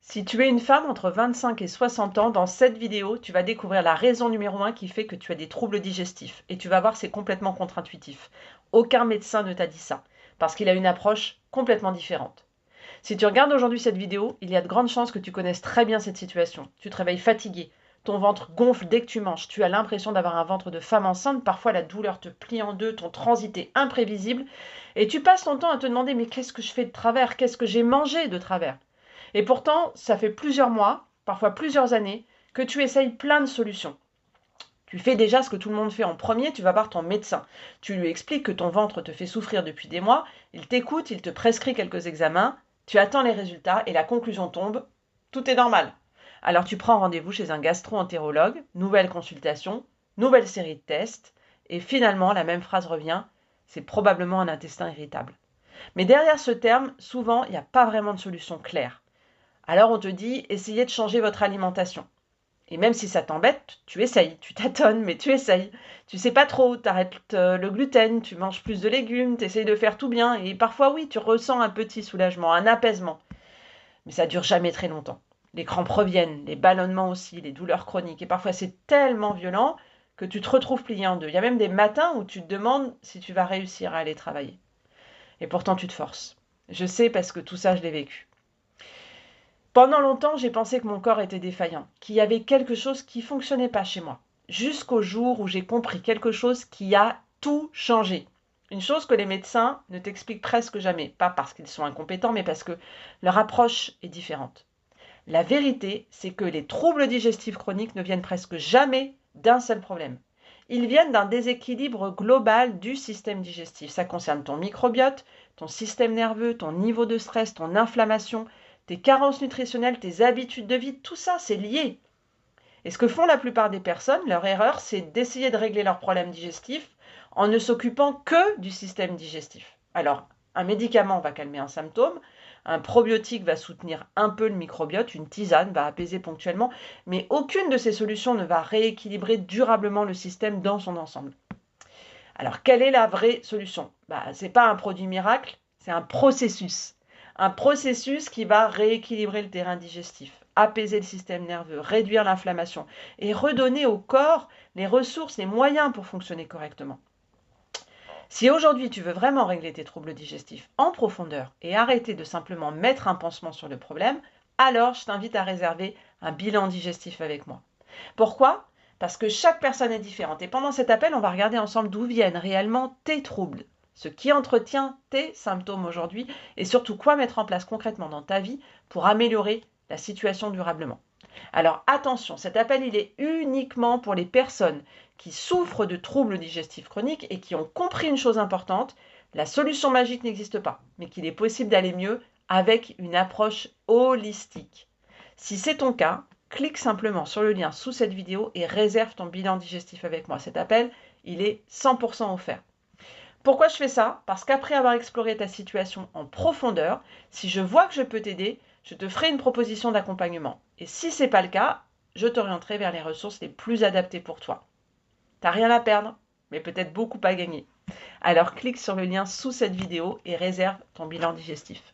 Si tu es une femme entre 25 et 60 ans, dans cette vidéo, tu vas découvrir la raison numéro 1 qui fait que tu as des troubles digestifs. Et tu vas voir, c'est complètement contre-intuitif. Aucun médecin ne t'a dit ça, parce qu'il a une approche complètement différente. Si tu regardes aujourd'hui cette vidéo, il y a de grandes chances que tu connaisses très bien cette situation. Tu te réveilles fatigué, ton ventre gonfle dès que tu manges, tu as l'impression d'avoir un ventre de femme enceinte, parfois la douleur te plie en deux, ton transit est imprévisible, et tu passes ton temps à te demander mais qu'est-ce que je fais de travers, qu'est-ce que j'ai mangé de travers. Et pourtant, ça fait plusieurs mois, parfois plusieurs années, que tu essayes plein de solutions. Tu fais déjà ce que tout le monde fait en premier, tu vas voir ton médecin. Tu lui expliques que ton ventre te fait souffrir depuis des mois, il t'écoute, il te prescrit quelques examens, tu attends les résultats et la conclusion tombe, tout est normal. Alors tu prends rendez-vous chez un gastro-entérologue, nouvelle consultation, nouvelle série de tests, et finalement la même phrase revient, c'est probablement un intestin irritable. Mais derrière ce terme, souvent, il n'y a pas vraiment de solution claire. Alors on te dit, essayez de changer votre alimentation. Et même si ça t'embête, tu essayes, tu tâtonnes, mais tu essayes. Tu sais pas trop, tu arrêtes le gluten, tu manges plus de légumes, tu essayes de faire tout bien, et parfois oui, tu ressens un petit soulagement, un apaisement. Mais ça dure jamais très longtemps. Les crampes reviennent, les ballonnements aussi, les douleurs chroniques, et parfois c'est tellement violent que tu te retrouves plié en deux. Il y a même des matins où tu te demandes si tu vas réussir à aller travailler. Et pourtant tu te forces. Je sais parce que tout ça, je l'ai vécu. Pendant longtemps, j'ai pensé que mon corps était défaillant, qu'il y avait quelque chose qui fonctionnait pas chez moi. Jusqu'au jour où j'ai compris quelque chose qui a tout changé. Une chose que les médecins ne t'expliquent presque jamais, pas parce qu'ils sont incompétents, mais parce que leur approche est différente. La vérité, c'est que les troubles digestifs chroniques ne viennent presque jamais d'un seul problème. Ils viennent d'un déséquilibre global du système digestif. Ça concerne ton microbiote, ton système nerveux, ton niveau de stress, ton inflammation, tes carences nutritionnelles, tes habitudes de vie, tout ça, c'est lié. Et ce que font la plupart des personnes, leur erreur, c'est d'essayer de régler leurs problèmes digestifs en ne s'occupant que du système digestif. Alors, un médicament va calmer un symptôme, un probiotique va soutenir un peu le microbiote, une tisane va apaiser ponctuellement, mais aucune de ces solutions ne va rééquilibrer durablement le système dans son ensemble. Alors, quelle est la vraie solution? Ce n'est pas un produit miracle, c'est un processus. Un processus qui va rééquilibrer le terrain digestif, apaiser le système nerveux, réduire l'inflammation et redonner au corps les ressources, les moyens pour fonctionner correctement. Si aujourd'hui tu veux vraiment régler tes troubles digestifs en profondeur et arrêter de simplement mettre un pansement sur le problème, alors je t'invite à réserver un bilan digestif avec moi. Pourquoi? Parce que chaque personne est différente. Et pendant cet appel, on va regarder ensemble d'où viennent réellement tes troubles, ce qui entretient tes symptômes aujourd'hui et surtout quoi mettre en place concrètement dans ta vie pour améliorer la situation durablement. Alors attention, cet appel il est uniquement pour les personnes qui souffrent de troubles digestifs chroniques et qui ont compris une chose importante, la solution magique n'existe pas, mais qu'il est possible d'aller mieux avec une approche holistique. Si c'est ton cas, clique simplement sur le lien sous cette vidéo et réserve ton bilan digestif avec moi. Cet appel, il est 100% offert. Pourquoi je fais ça? Parce qu'après avoir exploré ta situation en profondeur, si je vois que je peux t'aider, je te ferai une proposition d'accompagnement. Et si ce n'est pas le cas, je t'orienterai vers les ressources les plus adaptées pour toi. T'as rien à perdre, mais peut-être beaucoup à gagner. Alors clique sur le lien sous cette vidéo et réserve ton bilan digestif.